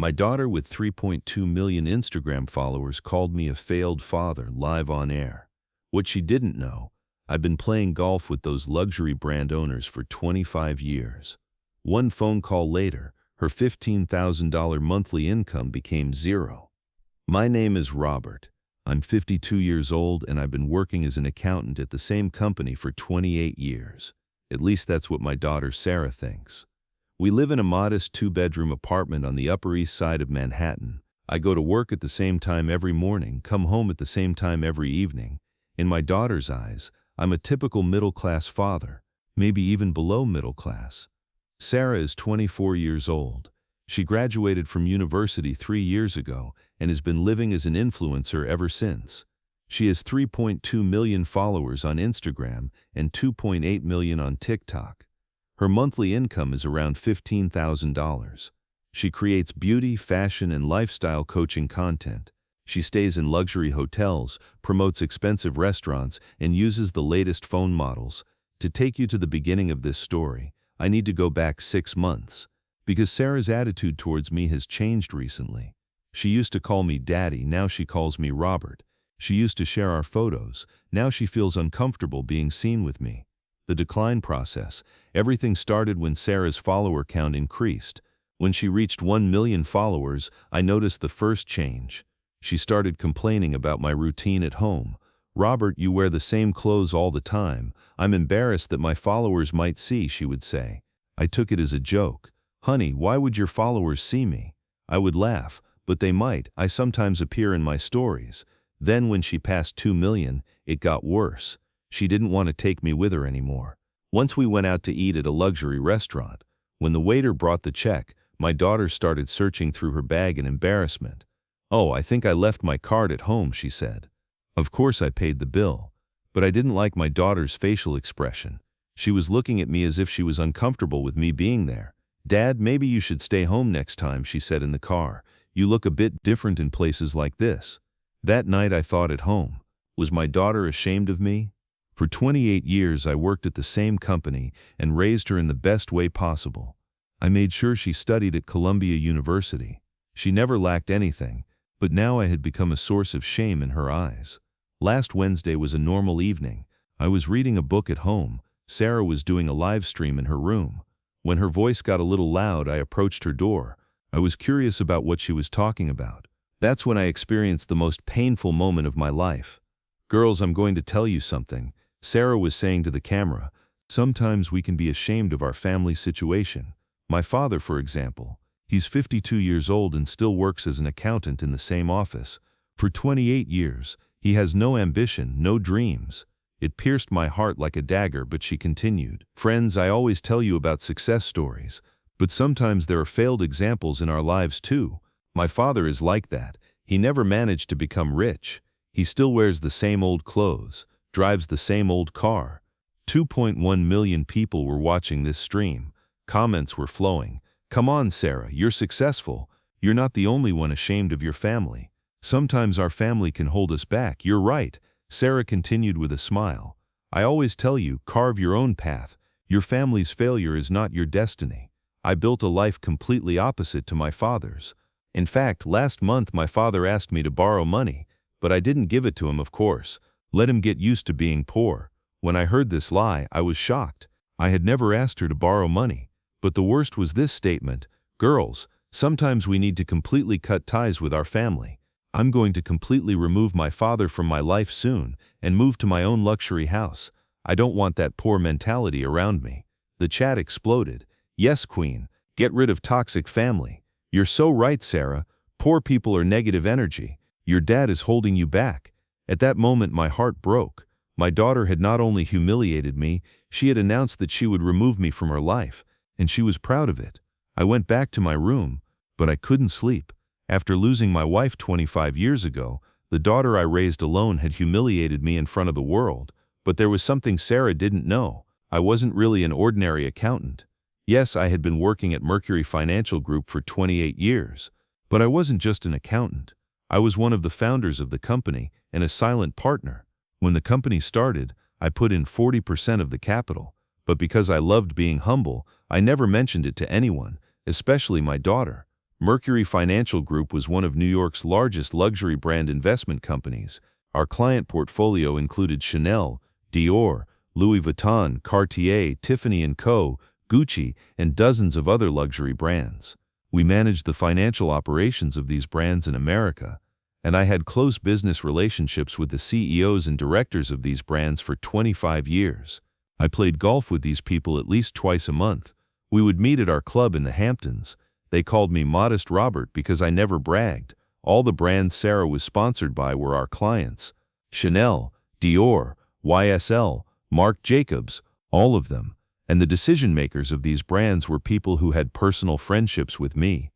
My daughter with 3.2 million Instagram followers called me a failed father live on air. What she didn't know, I've been playing golf with those luxury brand owners for 25 years. One phone call later, her $15,000 monthly income became zero. My name is Robert. I'm 52 years old and I've been working as an accountant at the same company for 28 years. At least that's what my daughter Sarah thinks. We live in a modest two-bedroom apartment on the Upper East Side of Manhattan. I go to work at the same time every morning, come home at the same time every evening. In my daughter's eyes, I'm a typical middle-class father, maybe even below middle class. Sarah is 24 years old. She graduated from university 3 years ago and has been living as an influencer ever since. She has 3.2 million followers on Instagram and 2.8 million on TikTok. Her monthly income is around $15,000. She creates beauty, fashion, and lifestyle coaching content. She stays in luxury hotels, promotes expensive restaurants, and uses the latest phone models. To take you to the beginning of this story, I need to go back 6 months, because Sarah's attitude towards me has changed recently. She used to call me Daddy, now she calls me Robert. She used to share our photos, now she feels uncomfortable being seen with me. The decline process. Everything started when Sarah's follower count increased. When she reached 1 million followers, I noticed the first change. She started complaining about my routine at home. "Robert, you wear the same clothes all the time. I'm embarrassed that my followers might see," she would say. I took it as a joke. "Honey, why would your followers see me?" I would laugh, "But they might. I sometimes appear in my stories." Then when she passed 2 million, it got worse. She didn't want to take me with her anymore. Once we went out to eat at a luxury restaurant. When the waiter brought the check, my daughter started searching through her bag in embarrassment. "Oh, I think I left my card at home," she said. Of course I paid the bill, but I didn't like my daughter's facial expression. She was looking at me as if she was uncomfortable with me being there. "Dad, maybe you should stay home next time," she said in the car. "You look a bit different in places like this." That night I thought at home. Was my daughter ashamed of me? For 28 years I worked at the same company and raised her in the best way possible. I made sure she studied at Columbia University. She never lacked anything, but now I had become a source of shame in her eyes. Last Wednesday was a normal evening. I was reading a book at home. Sarah was doing a live stream in her room. When her voice got a little loud, I approached her door. I was curious about what she was talking about. That's when I experienced the most painful moment of my life. "Girls, I'm going to tell you something," Sarah was saying to the camera. "Sometimes we can be ashamed of our family situation. My father, for example, he's 52 years old and still works as an accountant in the same office. For 28 years, he has no ambition, no dreams." It pierced my heart like a dagger, but she continued. "Friends, I always tell you about success stories, but sometimes there are failed examples in our lives too. My father is like that. He never managed to become rich. He still wears the same old clothes, drives the same old car." 2.1 million people were watching this stream. Comments were flowing. "Come on, Sarah, you're successful. You're not the only one ashamed of your family. Sometimes our family can hold us back. You're right." Sarah continued with a smile. "I always tell you, carve your own path. Your family's failure is not your destiny. I built a life completely opposite to my father's. In fact, last month my father asked me to borrow money, but I didn't give it to him, of course. Let him get used to being poor." When I heard this lie, I was shocked. I had never asked her to borrow money. But the worst was this statement: "Girls, sometimes we need to completely cut ties with our family. I'm going to completely remove my father from my life soon and move to my own luxury house. I don't want that poor mentality around me." The chat exploded. "Yes, Queen, get rid of toxic family. You're so right, Sarah. Poor people are negative energy. Your dad is holding you back." At that moment my heart broke. My daughter had not only humiliated me, she had announced that she would remove me from her life, and she was proud of it. I went back to my room, but I couldn't sleep. After losing my wife 25 years ago, the daughter I raised alone had humiliated me in front of the world. But there was something Sarah didn't know. I wasn't really an ordinary accountant. Yes, I had been working at Mercury Financial Group for 28 years, but I wasn't just an accountant. I was one of the founders of the company and a silent partner. When the company started, I put in 40% of the capital, but because I loved being humble, I never mentioned it to anyone, especially my daughter. Mercury Financial Group was one of New York's largest luxury brand investment companies. Our client portfolio included Chanel, Dior, Louis Vuitton, Cartier, Tiffany & Co., Gucci, and dozens of other luxury brands. We managed the financial operations of these brands in America, and I had close business relationships with the CEOs and directors of these brands for 25 years. I played golf with these people at least twice a month. We would meet at our club in the Hamptons. They called me Modest Robert because I never bragged. All the brands Sarah was sponsored by were our clients. Chanel, Dior, YSL, Marc Jacobs, all of them. And the decision makers of these brands were people who had personal friendships with me.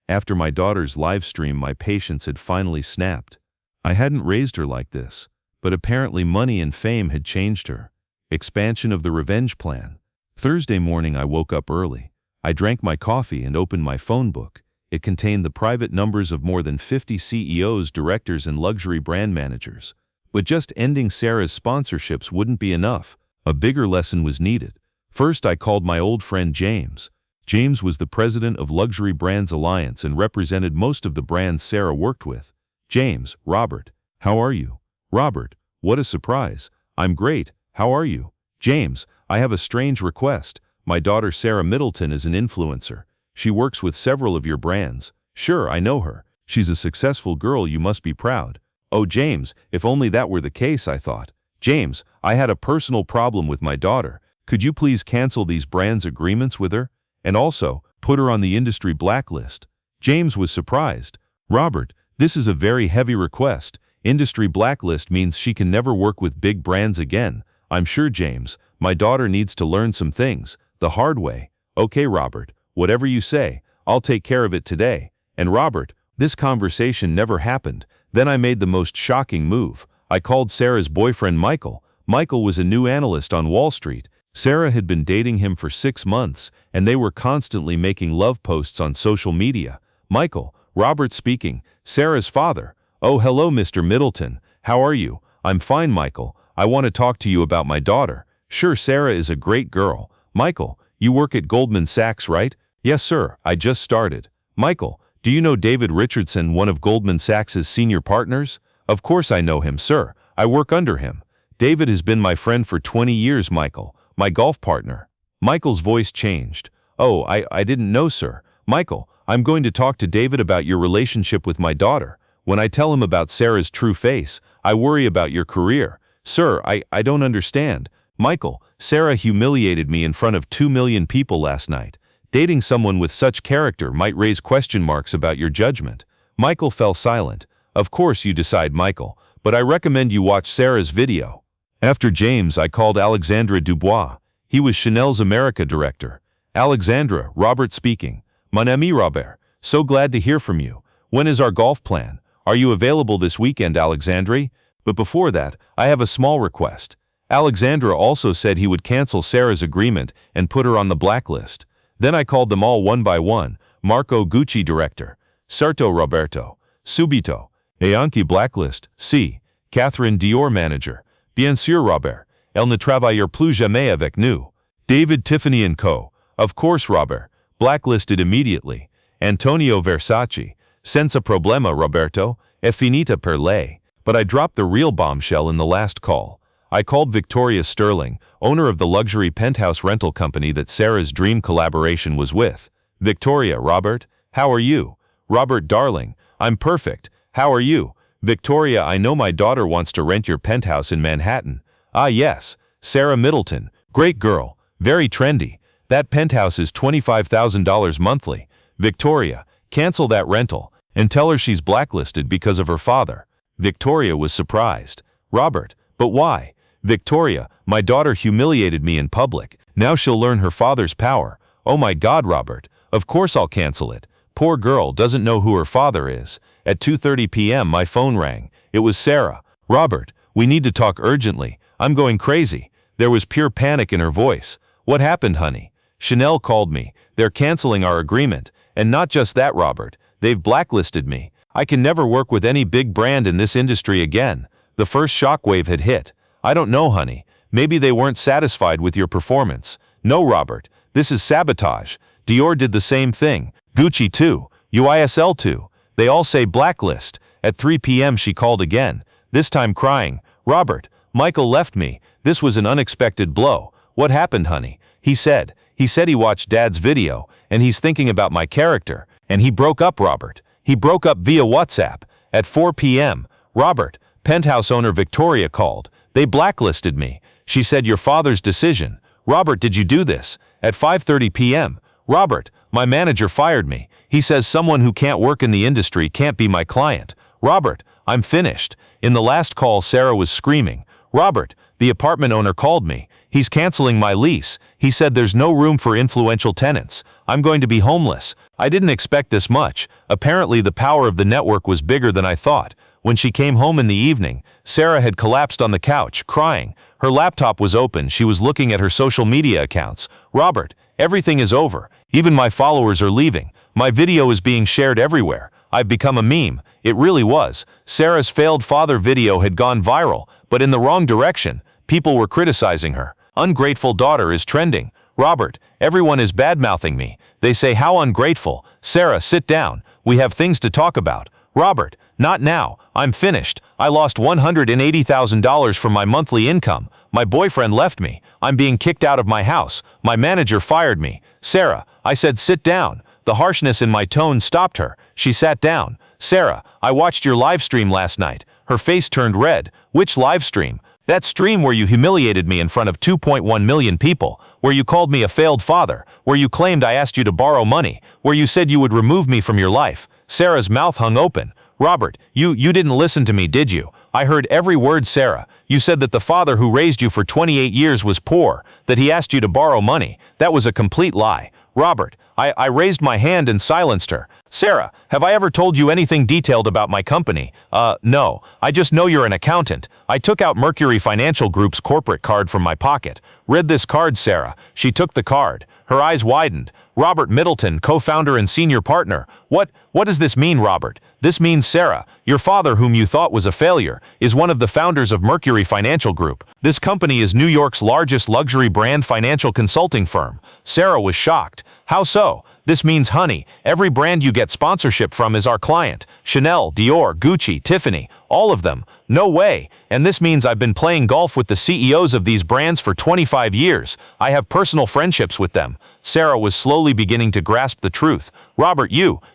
After my daughter's live stream, my patience had finally snapped. I hadn't raised her like this, but apparently money and fame had changed her. Expansion of the revenge plan. Thursday morning I woke up early. I drank my coffee and opened my phone book. It contained the private numbers of more than 50 CEOs, directors, and luxury brand managers. But just ending Sarah's sponsorships wouldn't be enough. A bigger lesson was needed. First, I called my old friend James. James was the president of Luxury Brands Alliance and represented most of the brands Sarah worked with. James, Robert, how are you? Robert, what a surprise. I'm great, how are you? James, I have a strange request. My daughter Sarah Middleton is an influencer. She works with several of your brands. Sure, I know her. She's a successful girl, you must be proud. Oh, James, if only that were the case, I thought. James, I had a personal problem with my daughter. Could you please cancel these brands' agreements with her? And also, put her on the industry blacklist. James was surprised. Robert, this is a very heavy request. Industry blacklist means she can never work with big brands again. I'm sure, James, my daughter needs to learn some things, the hard way. Okay, Robert, whatever you say, I'll take care of it today. And Robert, this conversation never happened. Then I made the most shocking move. I called Sarah's boyfriend Michael. Michael was a new analyst on Wall Street. Sarah had been dating him for 6 months, and they were constantly making love posts on social media. Michael, Robert speaking, Sarah's father. Oh, hello, Mr. Middleton. How are you? I'm fine, Michael. I want to talk to you about my daughter. Sure, Sarah is a great girl. Michael, you work at Goldman Sachs, right? Yes, sir, I just started. Michael, do you know David Richardson, one of Goldman Sachs's senior partners? Of course I know him, sir. I work under him. David has been my friend for 20 years, Michael. My golf partner. Michael's voice changed. Oh, I didn't know, sir. Michael, I'm going to talk to David about your relationship with my daughter. When I tell him about Sarah's true face, I worry about your career. Sir, I don't understand. Michael, Sarah humiliated me in front of 2 million people last night. Dating someone with such character might raise question marks about your judgment. Michael fell silent. Of course you decide, Michael, but I recommend you watch Sarah's video. After James, I called Alexandra Dubois. He was Chanel's America director. Alexandra, Robert speaking. Mon ami Robert, so glad to hear from you. When is our golf plan? Are you available this weekend, Alexandre? But before that, I have a small request. Alexandra also said he would cancel Sarah's agreement and put her on the blacklist. Then I called them all one by one. Marco Gucci director. Certo Roberto. Subito. Eanki blacklist. C. Catherine Dior manager. Bien sûr, Robert. Elle ne travaille plus jamais avec nous. David Tiffany & Co. Of course, Robert. Blacklisted immediately. Antonio Versace. Senza problema, Roberto. È finita per lei. But I dropped the real bombshell in the last call. I called Victoria Sterling, owner of the luxury penthouse rental company that Sarah's dream collaboration was with. Victoria, Robert, how are you? Robert, darling, I'm perfect. How are you? Victoria, I know my daughter wants to rent your penthouse in Manhattan. Ah, yes. Sarah Middleton, great girl, very trendy. That penthouse is $25,000 monthly. Victoria, cancel that rental and tell her she's blacklisted because of her father. Victoria was surprised. Robert, but why? Victoria, my daughter humiliated me in public. Now she'll learn her father's power. Oh my God, Robert. Of course I'll cancel it. Poor girl doesn't know who her father is. At 2:30 p.m. my phone rang. It was Sarah. Robert, we need to talk urgently. I'm going crazy. There was pure panic in her voice. What happened, honey? Chanel called me. They're canceling our agreement. And not just that, Robert. They've blacklisted me. I can never work with any big brand in this industry again. The first shockwave had hit. I don't know, honey. Maybe they weren't satisfied with your performance. No, Robert. This is sabotage. Dior did the same thing. Gucci too. UISL2. They all say Blacklist. At 3 p.m. she called again, this time crying, Robert, Michael left me. This was an unexpected blow. What happened, honey? He said he watched Dad's video, and he's thinking about my character, and he broke up, Robert. He broke up via WhatsApp. At 4 p.m., Robert, penthouse owner Victoria called. They blacklisted me. She said your father's decision. Robert, did you do this? At 5:30 p.m., Robert, my manager fired me. He says someone who can't work in the industry can't be my client. Robert, I'm finished. In the last call, Sarah was screaming. Robert, the apartment owner called me. He's canceling my lease. He said there's no room for influential tenants. I'm going to be homeless. I didn't expect this much. Apparently the power of the network was bigger than I thought. When she came home in the evening, Sarah had collapsed on the couch, crying. Her laptop was open. She was looking at her social media accounts. Robert, everything is over. Even my followers are leaving. My video is being shared everywhere. I've become a meme. It really was. Sarah's failed father video had gone viral, but in the wrong direction. People were criticizing her. Ungrateful daughter is trending. Robert, everyone is bad-mouthing me. They say how ungrateful. Sarah, sit down. We have things to talk about. Robert, not now. I'm finished. I lost $180,000 from my monthly income. My boyfriend left me. I'm being kicked out of my house. My manager fired me. Sarah, I said sit down. The harshness in my tone stopped her. She sat down. Sarah, I watched your live stream last night. Her face turned red. Which live stream? That stream where you humiliated me in front of 2.1 million people, where you called me a failed father, where you claimed I asked you to borrow money, where you said you would remove me from your life. Sarah's mouth hung open. Robert, you didn't listen to me, did you? I heard every word, Sarah. You said that the father who raised you for 28 years was poor, that he asked you to borrow money. That was a complete lie. Robert, I raised my hand and silenced her. Sarah, have I ever told you anything detailed about my company? No. I just know you're an accountant. I took out Mercury Financial Group's corporate card from my pocket. Read this card, Sarah. She took the card. Her eyes widened. Robert Middleton, co-founder and senior partner. What does this mean, Robert? This means Sarah, your father, whom you thought was a failure, is one of the founders of Mercury Financial Group. This company is New York's largest luxury brand financial consulting firm. Sarah was shocked. How so? This means, honey, every brand you get sponsorship from is our client. Chanel, Dior, Gucci, Tiffany, all of them. No way. And this means I've been playing golf with the CEOs of these brands for 25 years. I have personal friendships with them. Sarah was slowly beginning to grasp the truth. Robert,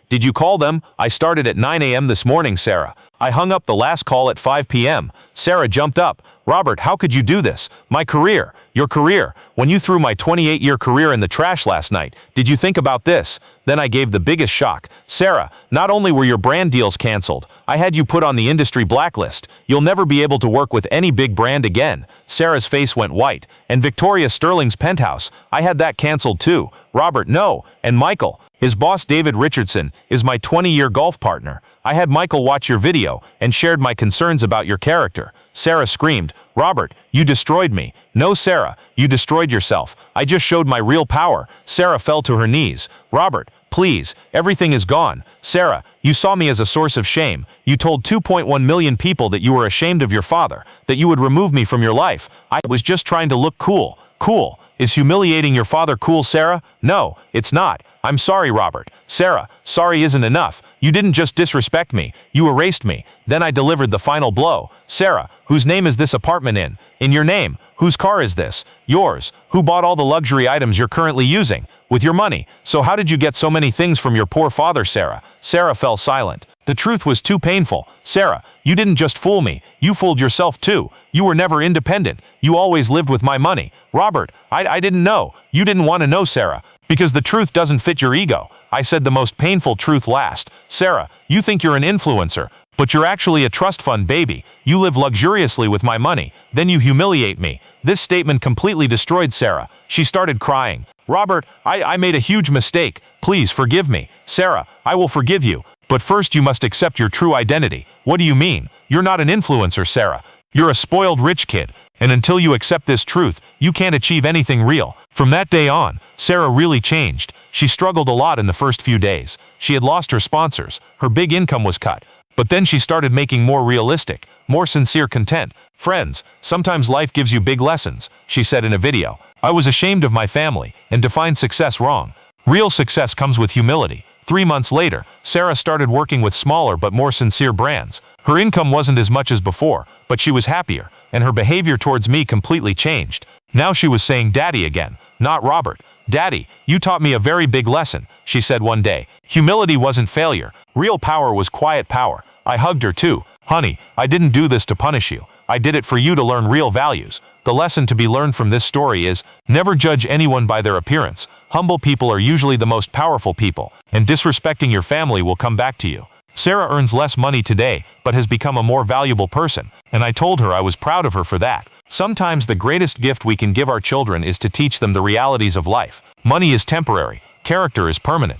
did you call them? I started at 9 a.m. this morning, Sarah. I hung up the last call at 5 p.m. Sarah jumped up. Robert, how could you do this? My career, your career. When you threw my 28-year career in the trash last night, did you think about this? Then I gave the biggest shock. Sarah, not only were your brand deals canceled, I had you put on the industry blacklist. You'll never be able to work with any big brand again. Sarah's face went white. And Victoria Sterling's penthouse, I had that canceled too. Robert, no. And Michael, his boss David Richardson, is my 20-year golf partner. I had Michael watch your video and shared my concerns about your character. Sarah screamed, Robert, you destroyed me. No, Sarah, you destroyed yourself. I just showed my real power. Sarah fell to her knees. Robert, please, everything is gone. Sarah, you saw me as a source of shame. You told 2.1 million people that you were ashamed of your father, that you would remove me from your life. I was just trying to look cool. Cool. Is humiliating your father cool, Sarah? No, it's not. I'm sorry, Robert. Sarah, sorry isn't enough. You didn't just disrespect me. You erased me. Then I delivered the final blow. Sarah, whose name is this apartment in? In your name. Whose car is this? Yours. Who bought all the luxury items you're currently using? With your money. So how did you get so many things from your poor father, Sarah? Sarah fell silent. The truth was too painful. Sarah, you didn't just fool me. You fooled yourself too. You were never independent. You always lived with my money. Robert, I didn't know. You didn't want to know, Sarah. Because the truth doesn't fit your ego. I said the most painful truth last. Sarah, you think you're an influencer, but you're actually a trust fund baby. You live luxuriously with my money. Then you humiliate me. This statement completely destroyed Sarah. She started crying. Robert, I made a huge mistake. Please forgive me. Sarah, I will forgive you. But first you must accept your true identity. What do you mean? You're not an influencer, Sarah. You're a spoiled rich kid. And until you accept this truth, you can't achieve anything real. From that day on, Sarah really changed. She struggled a lot in the first few days. She had lost her sponsors. Her big income was cut. But then she started making more realistic, more sincere content. Friends, sometimes life gives you big lessons, she said in a video. I was ashamed of my family and defined success wrong. Real success comes with humility. 3 months later, Sarah started working with smaller but more sincere brands. Her income wasn't as much as before, but she was happier, and her behavior towards me completely changed. Now she was saying Daddy again, not Robert. Daddy, you taught me a very big lesson, she said one day. Humility wasn't failure. Real power was quiet power. I hugged her too. Honey, I didn't do this to punish you. I did it for you to learn real values. The lesson to be learned from this story is, never judge anyone by their appearance. Humble people are usually the most powerful people, and disrespecting your family will come back to you. Sarah earns less money today, but has become a more valuable person, and I told her I was proud of her for that. Sometimes the greatest gift we can give our children is to teach them the realities of life. Money is temporary, character is permanent.